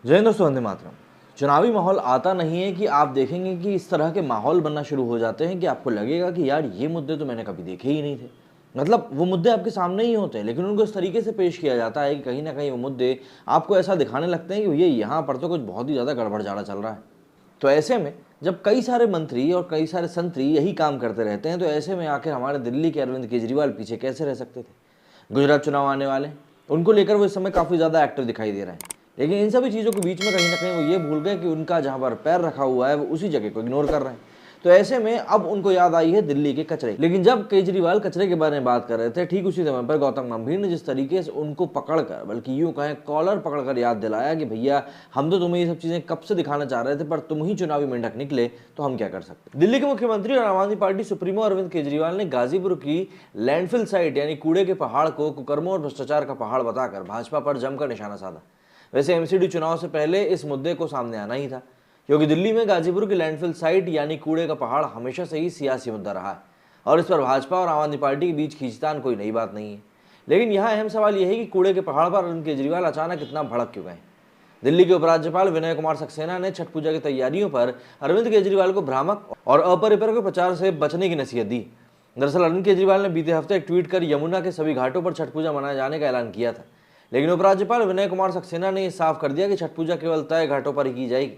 जय हिंद दोस्तों, वंदे मातरम। चुनावी माहौल आता नहीं है कि आप देखेंगे कि इस तरह के माहौल बनना शुरू हो जाते हैं कि आपको लगेगा कि यार ये मुद्दे तो मैंने कभी देखे ही नहीं थे। मतलब वो मुद्दे आपके सामने ही होते हैं, लेकिन उनको इस तरीके से पेश किया जाता है कि कहीं ना कहीं वो मुद्दे आपको ऐसा दिखाने लगते हैं कि भैया यहाँ पर तो कुछ बहुत ही ज़्यादा गड़बड़ जाड़ा चल रहा है। तो ऐसे में जब कई सारे मंत्री और कई सारे संतरी यही काम करते रहते हैं, तो ऐसे में आखिर हमारे दिल्ली के अरविंद केजरीवाल पीछे कैसे रह सकते थे। गुजरात चुनाव आने वाले, उनको लेकर वो इस समय काफ़ी ज़्यादा एक्टिव दिखाई दे रहे हैं। लेकिन इन सभी चीज़ों के बीच में कहीं ना कहीं वो ये भूल गए कि उनका जहाँ पर पैर रखा हुआ है वो उसी जगह को इग्नोर कर रहे हैं। तो ऐसे में अब उनको याद आई है दिल्ली के कचरे। लेकिन जब केजरीवाल कचरे के बारे में बात कर रहे थे, ठीक उसी समय पर गौतम गंभीर ने जिस तरीके से उनको पकड़कर, बल्कि यूं कहें कॉलर पकड़कर याद दिलाया कि भैया हम तो तुम्हें ये सब चीजें कब से दिखाना चाह रहे थे, पर तुम ही चुनावी मेंढक निकले, तो हम क्या कर सकते। दिल्ली के मुख्यमंत्री और आम आदमी पार्टी सुप्रीमो अरविंद केजरीवाल ने गाजीपुर की लैंडफिल साइट यानी कूड़े के पहाड़ को कुकर्मों और भ्रष्टाचार का पहाड़ बताकर भाजपा पर जमकर निशाना साधा। वैसे एमसीडी चुनाव से पहले इस मुद्दे को सामने आना ही था, क्योंकि दिल्ली में गाजीपुर की लैंडफिल साइट यानी कूड़े का पहाड़ हमेशा से ही सियासी मुद्दा रहा है और इस पर भाजपा और आम आदमी पार्टी के बीच खींचतान कोई नई बात नहीं है। लेकिन यहाँ अहम सवाल यह है कि कूड़े के पहाड़ पर अरविंद केजरीवाल अचानक इतना भड़क क्यों गए। दिल्ली के उपराज्यपाल विनय कुमार सक्सेना ने छठ पूजा की तैयारियों पर अरविंद केजरीवाल को भ्रामक और अपरिपक्व प्रचार से बचने की नसीहत दी। दरअसल अरविंद केजरीवाल ने बीते हफ्ते एक ट्वीट कर यमुना के सभी घाटों पर छठ पूजा मनाए जाने का ऐलान किया था, लेकिन उपराज्यपाल विनय कुमार सक्सेना ने साफ कर दिया कि छठ पूजा केवल तय घाटों पर ही की जाएगी।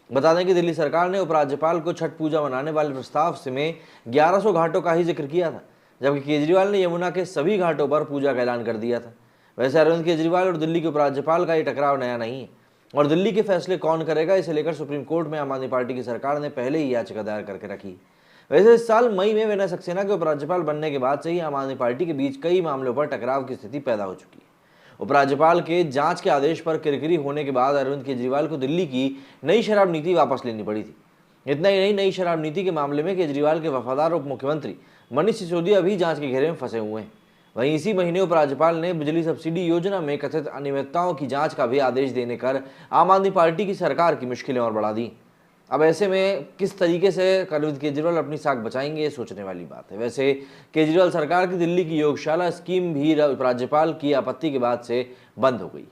बता दें कि दिल्ली सरकार ने उपराज्यपाल को छठ पूजा मनाने वाले प्रस्ताव से में 1100 घाटों का ही जिक्र किया था, जबकि केजरीवाल ने यमुना के सभी घाटों पर पूजा का ऐलान कर दिया था। वैसे अरविंद केजरीवाल और दिल्ली के उपराज्यपाल का ये टकराव नया नहीं है और दिल्ली के फैसले कौन करेगा, इसे लेकर सुप्रीम कोर्ट में आम आदमी पार्टी की सरकार ने पहले ही याचिका दायर करके रखी। वैसे इस साल मई में विनय सक्सेना के उपराज्यपाल बनने के बाद से ही आम आदमी पार्टी के बीच कई मामलों पर टकराव की स्थिति पैदा हो चुकी है। उपराज्यपाल के जांच के आदेश पर किरकिरी होने के बाद अरविंद केजरीवाल को दिल्ली की नई शराब नीति वापस लेनी पड़ी थी। इतना ही नहीं, नई शराब नीति के मामले में केजरीवाल के वफादार उप मुख्यमंत्री मनीष सिसोदिया भी जांच के घेरे में फंसे हुए हैं। वहीं इसी महीने उपराज्यपाल ने बिजली सब्सिडी योजना में कथित अनियमितताओं की जांच का भी आदेश देने कर आम आदमी पार्टी की सरकार की मुश्किलें और बढ़ा दी। अब ऐसे में किस तरीके से अरविंद केजरीवाल अपनी साख बचाएंगे, ये सोचने वाली बात है। वैसे केजरीवाल सरकार की दिल्ली की योगशाला स्कीम भी राज्यपाल की आपत्ति के बाद से बंद हो गई।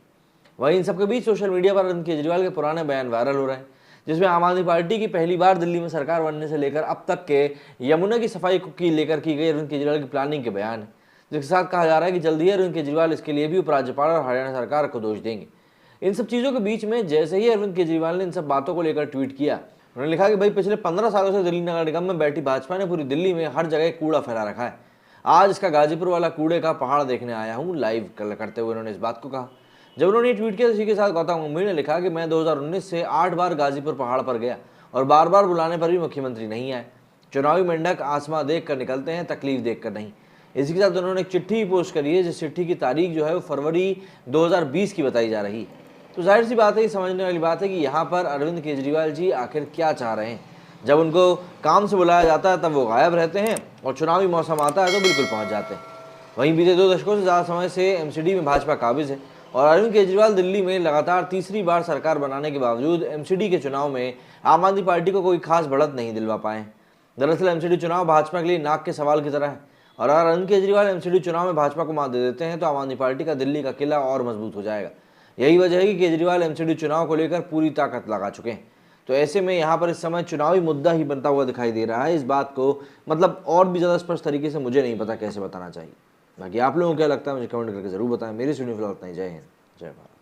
वहीं इन सबके बीच सोशल मीडिया पर अरविंद केजरीवाल के पुराने बयान वायरल हो रहे हैं, जिसमें आम आदमी पार्टी की पहली बार दिल्ली में सरकार बनने से लेकर अब तक के यमुना की सफाई की लेकर की गई अरविंद केजरीवाल की प्लानिंग के बयान है, जिसके साथ कहा जा रहा है कि जल्द ही अरविंद केजरीवाल इसके लिए भी उपराज्यपाल और हरियाणा सरकार को दोष देंगे। इन सब चीज़ों के बीच में जैसे ही अरविंद केजरीवाल ने इन सब बातों को लेकर ट्वीट किया, उन्होंने लिखा कि भाई पिछले 15 सालों से दिल्ली नगर निगम में बैठी भाजपा ने पूरी दिल्ली में हर जगह कूड़ा फैला रखा है। आज इसका गाजीपुर वाला कूड़े का पहाड़ देखने आया हूँ, लाइव करते हुए उन्होंने इस बात को कहा। जब उन्होंने ये ट्वीट किया, इसी के साथ गौतम गंभीर ने लिखा कि मैं 2019 से 8 बार गाजीपुर पहाड़ पर गया और बार बार बुलाने पर भी मुख्यमंत्री नहीं आए। चुनावी मेंढक आसमां देख कर निकलते हैं, तकलीफ देख कर नहीं। इसी के साथ उन्होंने एक चिट्ठी पोस्ट करी है, जिस चिट्ठी की तारीख जो है वो फरवरी 2020 की बताई जा रही है। तो जाहिर सी बात है, समझने वाली बात है कि यहाँ पर अरविंद केजरीवाल जी आखिर क्या चाह रहे हैं। जब उनको काम से बुलाया जाता है तब वो गायब रहते हैं और चुनावी मौसम आता है तो बिल्कुल पहुँच जाते हैं। वहीं बीते 2 दशकों से ज़्यादा समय से एमसीडी में भाजपा काबिज है और अरविंद केजरीवाल दिल्ली में लगातार तीसरी बार सरकार बनाने के बावजूद एमसीडी के चुनाव में आम आदमी पार्टी को कोई खास बढ़त नहीं दिलवा पाए। दरअसल एमसीडी चुनाव भाजपा के लिए नाक के सवाल की तरह है और अगर अरविंद केजरीवाल एमसीडी चुनाव में भाजपा को मात दे देते हैं तो आम आदमी पार्टी का दिल्ली का किला और मजबूत हो जाएगा। यही वजह है कि केजरीवाल एमसीडी चुनाव को लेकर पूरी ताकत लगा चुके हैं। तो ऐसे में यहाँ पर इस समय चुनावी मुद्दा ही बनता हुआ दिखाई दे रहा है। इस बात को मतलब और भी ज़्यादा स्पष्ट तरीके से मुझे नहीं पता कैसे बताना चाहिए। बाकी आप लोगों को क्या लगता है मुझे कमेंट करके जरूर बताएं। मेरी सुनी फिलहाल इतना ही। जय हिंद, जय भारत।